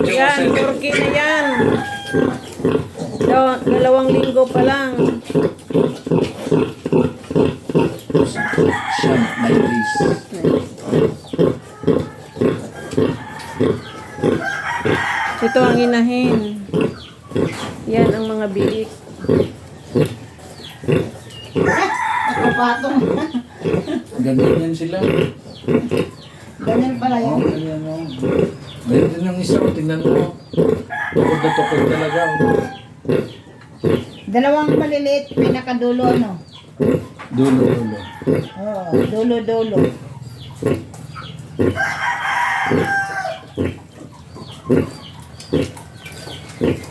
Yan, turkey na yan. Dalawang linggo pa lang. Siya, my face. Ito ang inahin. Yan ang mga biik. Nakapatong. Ganyan yan sila. Ganyan pala Oh, yun. ganyan o. Ganyan din ang isa. Tingnan mo. Tukod na tukod talaga. Dalawang maliliit, pinakadulo, no? Dulo, dulo. Oo, dulo-dulo.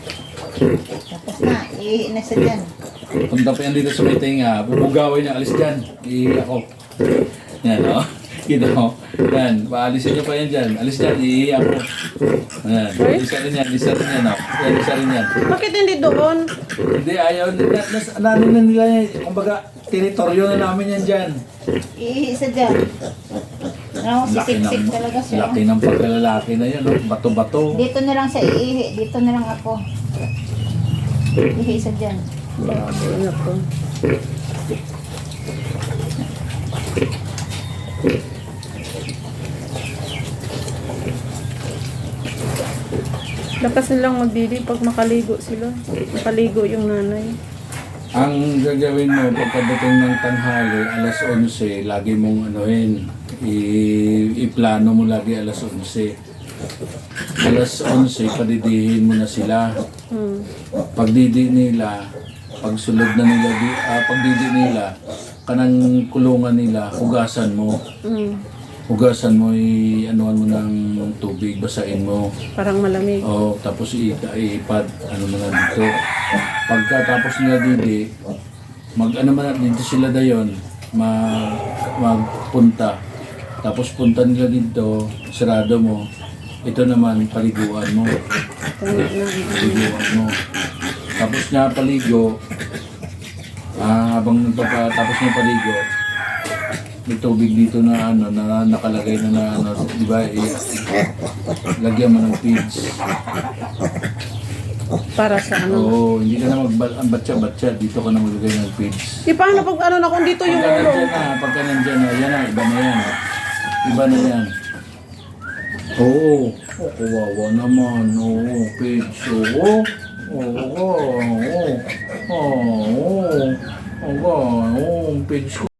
Tapos na, ihi na siya dyan. Punta pa yan dito sa may tinga. Bubugawin niya. Alis dyan. Iihi ako. Yan o. Kita mo. Yan. Paalisin niyo pa yan dyan. Alis dyan. Iihi ako. Yan. Isa rin yan. Isa rin yan o. Yan. Isa rin yan. Bakit hindi doon? Hindi. Ayaw. Ano na nila yan. Kumbaga, teritoryo na namin yan dyan. Ihi siya dyan. Ano, sisip-sip talaga siya. Laki ng pagkalalaki na yan. Oh. Bato-bato. Dito na lang siya iihi. Dito na lang ako. Ihi siya dyan. Ano po? Lakas nilang magbili pag makaligo sila. Makaligo yung nanay. Ang gagawin mo pagkadating ng tanghali, alas 11, lagi mong anuhin. Iplano mo lagi alas 11. Alas 11, padidihin mo na sila. Pagdidi nila, pagsulod na nila, pagdidi nila, kanang kulungan nila, hugasan mo. Hugasan mo, anuhan mo ng tubig, basain mo. Parang malamig. Oo, tapos ipad, ano mo na dito. Pagkatapos nila didi, ano man dito sila dayon, magpunta. Tapos punta nila dito, sarado mo. Ito naman, paliguan mo. Paliguan mo. Tapos niya paligo, habang tapos niya paligo, may tubig dito na ano na nakalagay na ano, di ba? Lagyan mo ng feeds. Para sa ano? Oo, hindi ka na magbatsa-batsa. Dito ka na maglagay ng feeds. Di paano pag ano na kung dito yung Pagka ulo? nandyan na, pagka nandyan na, yan na, iba na yan. Iba na yan. Oo, kawawa naman. Oo, feeds. Oo, oo, oo, oo, oo, oo, oo, feeds ko.